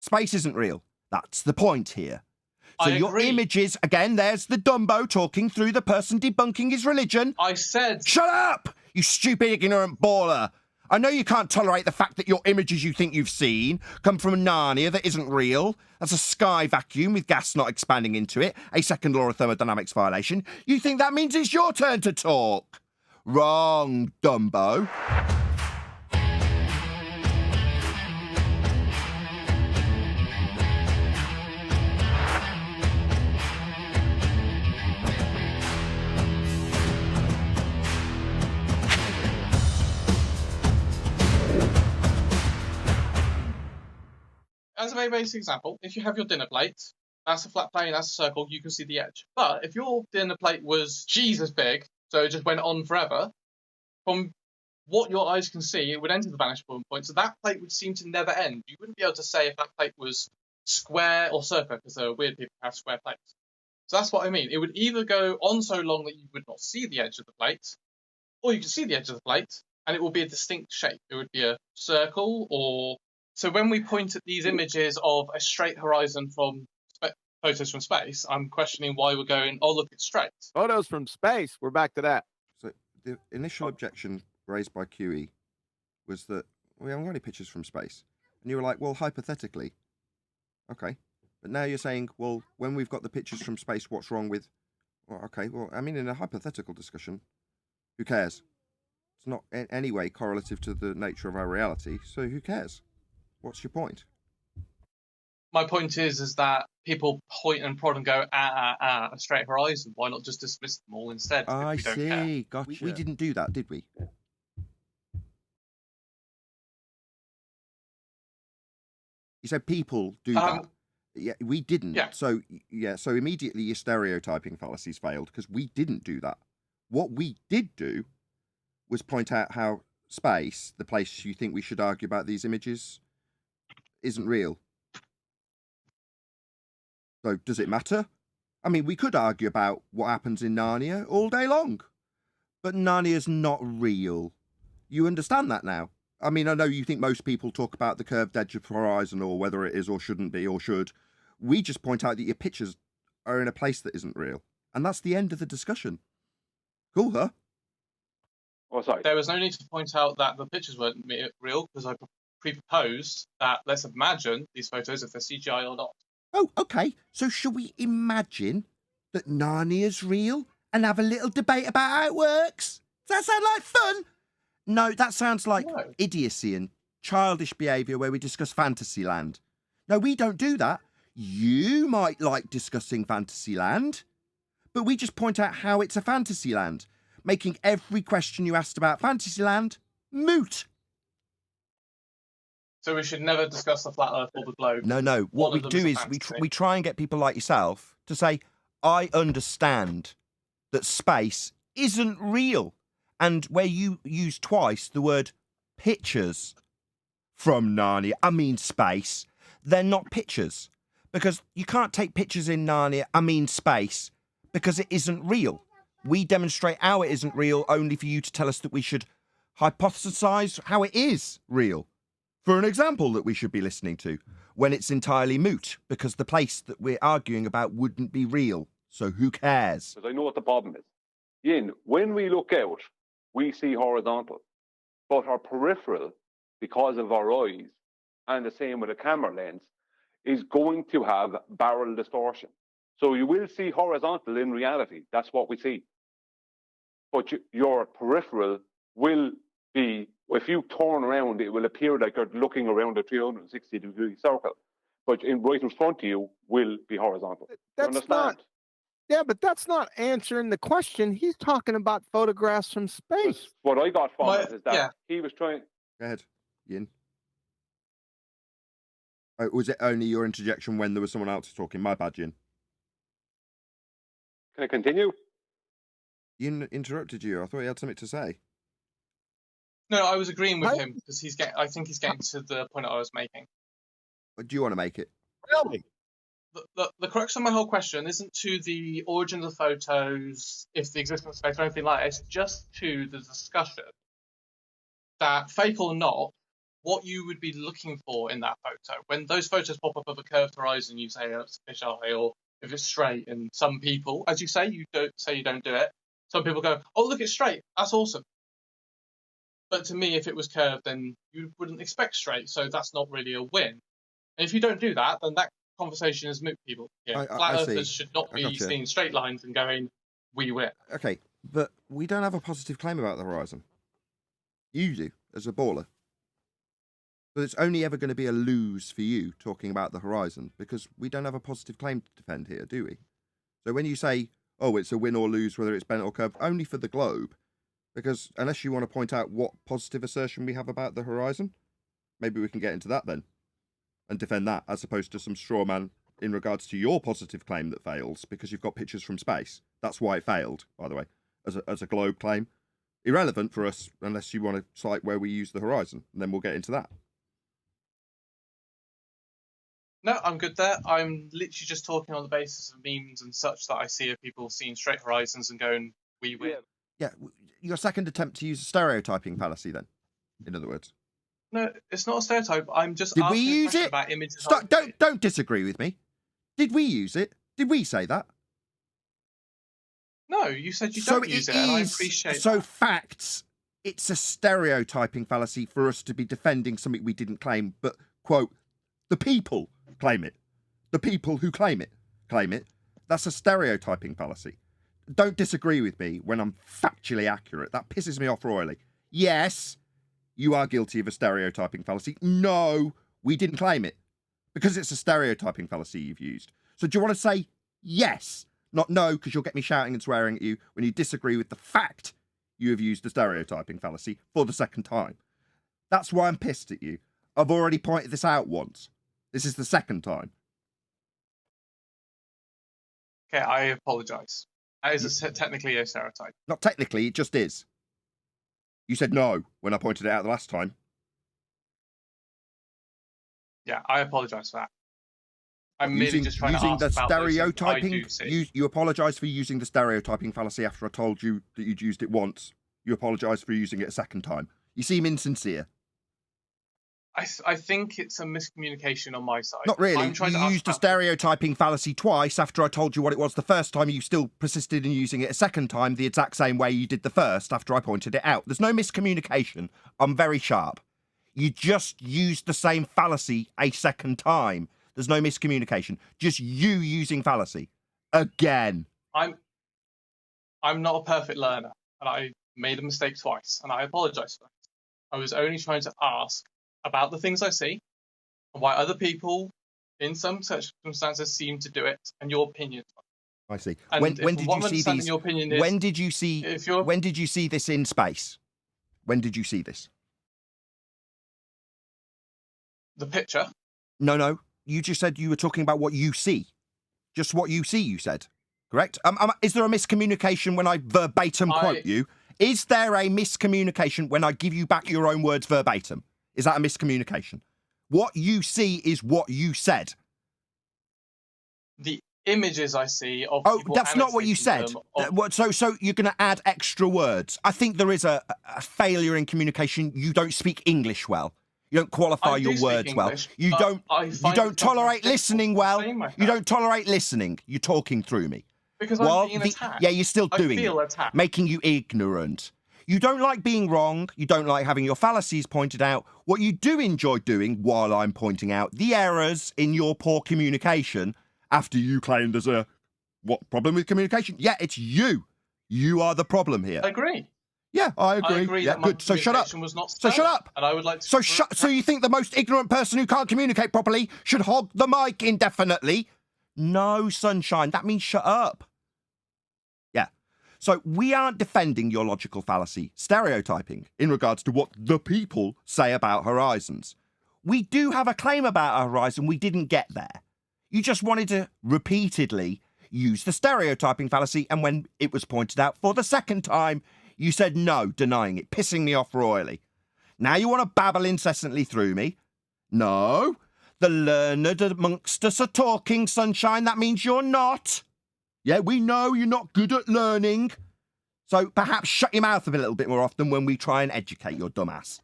Space isn't real. That's the point here. So I your agree. images, again, there's the Dumbo talking through the person debunking his religion. I said... Shut up, you stupid, ignorant baller. I know you can't tolerate the fact that your images you think you've seen come from Narnia that isn't real. That's a sky vacuum with gas not expanding into it, a second law of thermodynamics violation. You think that means it's your turn to talk? Wrong, Dumbo. As a very basic example, if you have your dinner plate, that's a flat plane, that's a circle, you can see the edge. But if your dinner plate was Jesus big, so it just went on forever, from what your eyes can see, it would enter the vanishing point, so that plate would seem to never end. You wouldn't be able to say if that plate was square or circular, because there are weird people who have square plates. So that's what I mean. It would either go on so long that you would not see the edge of the plate, or you can see the edge of the plate, and it will be a distinct shape. It would be a circle or... So when we point at these images of a straight horizon from photos from space, I'm questioning why we're going, oh, look, it's straight. Photos from space. We're back to that. So the initial objection raised by QE was that we haven't got any pictures from space. And you were like, well, hypothetically. Okay. But now you're saying, well, when we've got the pictures from space, what's wrong with... Well, okay, well, I mean, in a hypothetical discussion, who cares? It's not in any way correlative to the nature of our reality, so who cares? What's your point? My point is that people point and prod and go, a straight horizon. Why not just dismiss them all instead? I see. Gotcha. We didn't do that, did we? You said people do that. Yeah, we didn't. Yeah. So immediately your stereotyping fallacies failed because we didn't do that. What we did do was point out how space, the place you think we should argue about these images, isn't real. So does it matter? I mean, we could argue about what happens in Narnia all day long, but Narnia's not real. You understand that now? I mean, I know you think most people talk about the curved edge of horizon or whether it is or shouldn't be or should. We just point out that your pictures are in a place that isn't real. And that's the end of the discussion. Cool, huh? Oh, sorry. There was no need to point out that the pictures weren't real because I pre-proposed that let's imagine these photos if they're CGI or not. Oh, okay. So should we imagine that Narnia's real and have a little debate about how it works? Does that sound like fun? No, that sounds like idiocy and childish behaviour where we discuss Fantasyland. No, we don't do that. You might like discussing Fantasyland, but we just point out how it's a Fantasyland, making every question you asked about Fantasyland moot. So we should never discuss the flat Earth or the globe. No. What we do is we try and get people like yourself to say, I understand that space isn't real. And where you use twice the word pictures from Narnia, I mean space, they're not pictures. Because you can't take pictures in Narnia, I mean space, because it isn't real. We demonstrate how it isn't real only for you to tell us that we should hypothesise how it is real. For an example that we should be listening to, when it's entirely moot, because the place that we're arguing about wouldn't be real. So who cares? Because I know what the problem is. Yin, when we look out, we see horizontal. But our peripheral, because of our eyes, and the same with a camera lens, is going to have barrel distortion. So you will see horizontal in reality. That's what we see. But your peripheral will be, if you turn around, it will appear like you're looking around a 360-degree circle. But right in front of you will be horizontal. That's not. Yeah, but that's not answering the question. He's talking about photographs from space. What I got from it is that he was trying... Go ahead, Yin. Oh, was it only your interjection when there was someone else talking? My bad, Yin. Can I continue? Yin interrupted you. I thought he had something to say. No, I was agreeing with him because I think he's getting to the point I was making. Do you want to make it? Really? The crux of my whole question isn't to the origin of the photos, if the existence of space or anything like that. It's just to the discussion that, fake or not, what you would be looking for in that photo. When those photos pop up of a curved horizon, you say, oh, it's a fisheye, or if it's straight. And some people, as you say, you don't do it. Some people go, oh, look, it's straight. That's awesome. But to me, if it was curved, then you wouldn't expect straight. So that's not really a win. And if you don't do that, then that conversation is moot, people. Yeah, flat earthers should not be seeing straight lines and going, we win. Okay, but we don't have a positive claim about the horizon. You do, as a baller. But it's only ever going to be a lose for you talking about the horizon, because we don't have a positive claim to defend here, do we? So when you say, oh, it's a win or lose, whether it's bent or curved, only for the globe, because unless you want to point out what positive assertion we have about the horizon, maybe we can get into that then and defend that, as opposed to some straw man in regards to your positive claim that fails because you've got pictures from space. That's why it failed, by the way, as a globe claim. Irrelevant for us unless you want to cite where we use the horizon, and then we'll get into that. No, I'm good there. I'm literally just talking on the basis of memes and such that I see of people seeing straight horizons and going, we win. Yeah, your second attempt to use a stereotyping fallacy then, in other words. No, it's not a stereotype. I'm just Did we asking a use question it? about images. Don't disagree with me. Did we use it? Did we say that? No, you said you don't use it, and I appreciate so that. Facts, it's a stereotyping fallacy for us to be defending something we didn't claim, but, quote, the people claim it. The people who claim it. That's a stereotyping fallacy. Don't disagree with me when I'm factually accurate. That pisses me off royally. Yes, you are guilty of a stereotyping fallacy. No, we didn't claim it. Because it's a stereotyping fallacy you've used. So do you want to say yes? Not no, because you'll get me shouting and swearing at you when you disagree with the fact you have used the stereotyping fallacy for the second time. That's why I'm pissed at you. I've already pointed this out once. This is the second time. Okay, I apologise. That is technically a stereotype. Not technically, it just is. You said no when I pointed it out the last time. Yeah, I apologise for that. I'm merely just trying to using ask the about those things I stereotyping. do see. You apologise for using the stereotyping fallacy after I told you that you'd used it once. You apologise for using it a second time. You seem insincere. I think it's a miscommunication on my side. Not really. I'm trying to You ask used a about- stereotyping fallacy twice after I told you what it was the first time. You still persisted in using it a second time the exact same way you did the first after I pointed it out. There's no miscommunication. I'm very sharp. You just used the same fallacy a second time. There's no miscommunication. Just you using fallacy. Again. I'm not a perfect learner, and I made a mistake twice, and I apologise for that. I was only trying to ask about the things I see, and why other people, in some circumstances, seem to do it, and your opinion. I see. And When from did what you I'm see understanding these? your opinion is, When did you see? if you're- When did you see this in space? When did you see this? the picture, No. You just said you were talking about what you see. Just what you see, you said. Correct? Is there a miscommunication when I verbatim quote you? Is there a miscommunication when I give you back your own words verbatim? Is that a miscommunication? What you see is what you said. the images I see of Oh, people that's not what you said. annotating them of- So you're going to add extra words. I think there is a failure in communication. You don't speak English well. You don't qualify I do your speak words well. English, You but don't. I You find don't it tolerate difficult listening to well. explain myself. You don't tolerate listening. You're talking through me. because Well, I'm being attacked. yeah, you're still I doing feel it, attacked. making you ignorant. You don't like being wrong. You don't like having your fallacies pointed out. What you do enjoy doing, while I'm pointing out the errors in your poor communication, after you claim there's a problem with communication? Yeah, it's you. You are the problem here. I agree. Yeah, I agree. I agree Yeah, that my good. So shut up. communication was not So shut stellar, up. And I would like to. So you think the most ignorant person who can't communicate properly should hog the mic indefinitely? No, sunshine. That means shut up. Yeah. So we aren't defending your logical fallacy, stereotyping, in regards to what the people say about horizons. We do have a claim about a horizon. We didn't get there. You just wanted to repeatedly use the stereotyping fallacy, and when it was pointed out for the second time, you said no, denying it, pissing me off royally. Now you want to babble incessantly through me? No. The learned amongst us are talking, sunshine. That means you're not. Yeah, we know you're not good at learning. So perhaps shut your mouth a little bit more often when we try and educate your dumbass.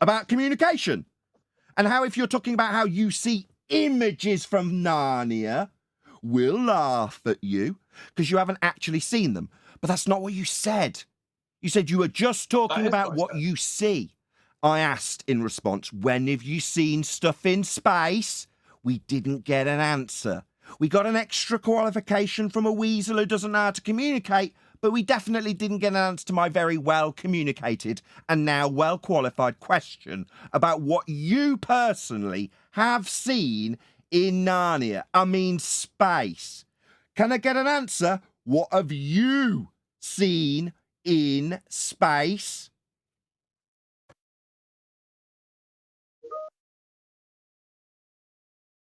about communication. And how if you're talking about how you see images from Narnia, we'll laugh at you because you haven't actually seen them. But that's not what you said. You said you were just talking about what you see. I asked in response, when have you seen stuff in space? We didn't get an answer. We got an extra qualification from a weasel who doesn't know how to communicate, but we definitely didn't get an answer to my very well communicated and now well qualified question about what you personally have seen in Narnia. I mean, space. Can I get an answer? What have you seen in space?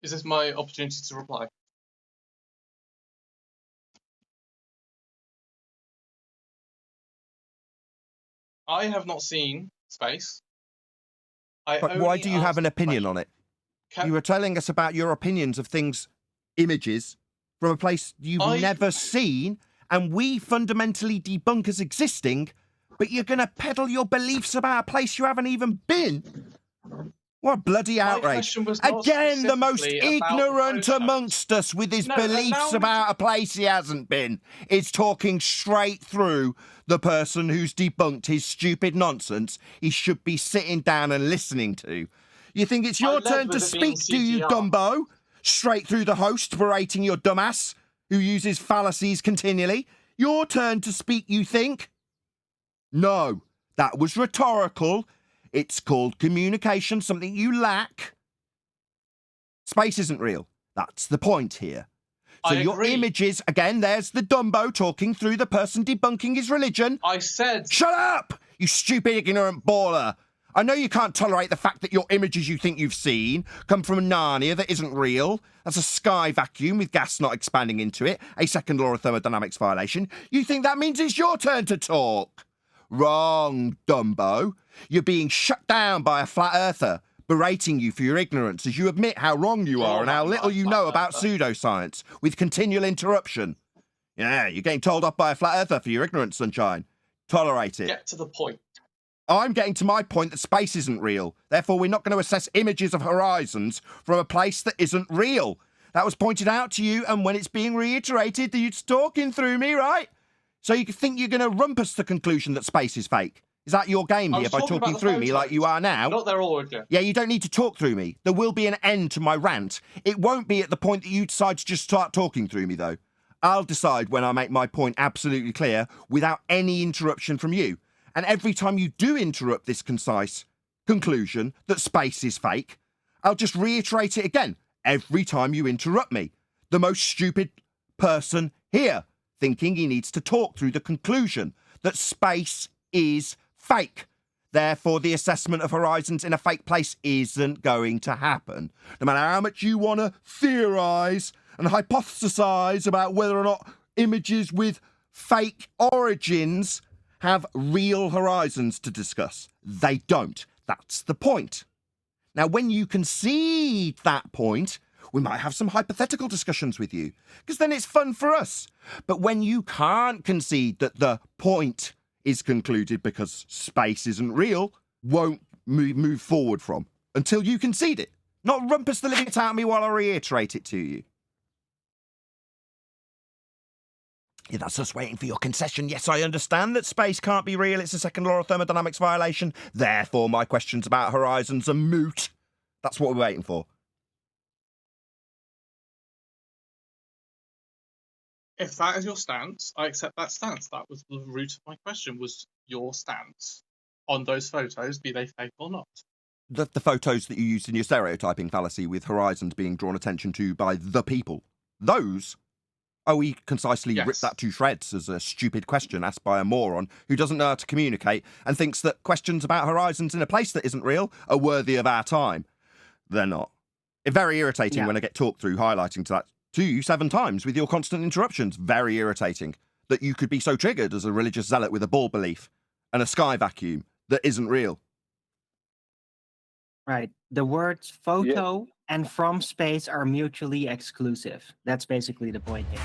Is this my opportunity to reply? I have not seen space. But why do you have an opinion on it? You were telling us about your opinions of things, images, from a place you've never seen, and we fundamentally debunk as existing, but you're going to peddle your beliefs about a place you haven't even been? What a bloody outrage. Again, the most ignorant amongst us with his beliefs about a place he hasn't been is talking straight through the person who's debunked his stupid nonsense he should be sitting down and listening to. You think it's your turn to speak, do you, Dumbo? Straight through the host berating your dumbass who uses fallacies continually. Your turn to speak, you think? No, that was rhetorical. It's called communication, something you lack. Space isn't real. That's the point here. So your images, again, there's the Dumbo talking through the person debunking his religion. I said... Shut up, you stupid, ignorant baller. I know you can't tolerate the fact that your images you think you've seen come from Narnia that isn't real. That's a sky vacuum with gas not expanding into it, a second law of thermodynamics violation. You think that means it's your turn to talk? Wrong, Dumbo. You're being shut down by a flat earther, berating you for your ignorance as you admit how wrong you are and how little you know about pseudoscience, with continual interruption. Yeah, you're getting told off by a flat earther for your ignorance, sunshine. Tolerate it. Get to the point. I'm getting to my point that space isn't real. Therefore, we're not going to assess images of horizons from a place that isn't real. That was pointed out to you, and when it's being reiterated, you're talking through me, right? So you think you're going to rumpus the conclusion that space is fake? Is that your game here by talking through me like you are now? Not their origin. Yeah, you don't need to talk through me. There will be an end to my rant. It won't be at the point that you decide to just start talking through me, though. I'll decide when I make my point absolutely clear without any interruption from you. And every time you do interrupt this concise conclusion that space is fake, I'll just reiterate it again every time you interrupt me. The most stupid person here, thinking he needs to talk through the conclusion that space is fake. Therefore, the assessment of horizons in a fake place isn't going to happen. No matter how much you want to theorise and hypothesise about whether or not images with fake origins have real horizons to discuss. They don't. That's the point. Now, when you concede that point, we might have some hypothetical discussions with you, because then it's fun for us. But when you can't concede that the point is concluded because space isn't real, won't move forward from until you concede it. Not rumpus the living out of me while I reiterate it to you. Yeah, that's us waiting for your concession. Yes, I understand that space can't be real. It's a second law of thermodynamics violation. Therefore, my questions about horizons are moot. That's what we're waiting for. If that is your stance, I accept that stance. That was the root of my question, was your stance on those photos, be they fake or not. The photos that you used in your stereotyping fallacy with horizons being drawn attention to by the people. Those... Oh, we concisely ripped that to shreds as a stupid question asked by a moron who doesn't know how to communicate and thinks that questions about horizons in a place that isn't real are worthy of our time. They're not. It's very irritating when I get talked through highlighting to that to you 7 times with your constant interruptions. Very irritating that you could be so triggered as a religious zealot with a ball belief and a sky vacuum that isn't real. Right. The words photo and from space are mutually exclusive. That's basically the point here.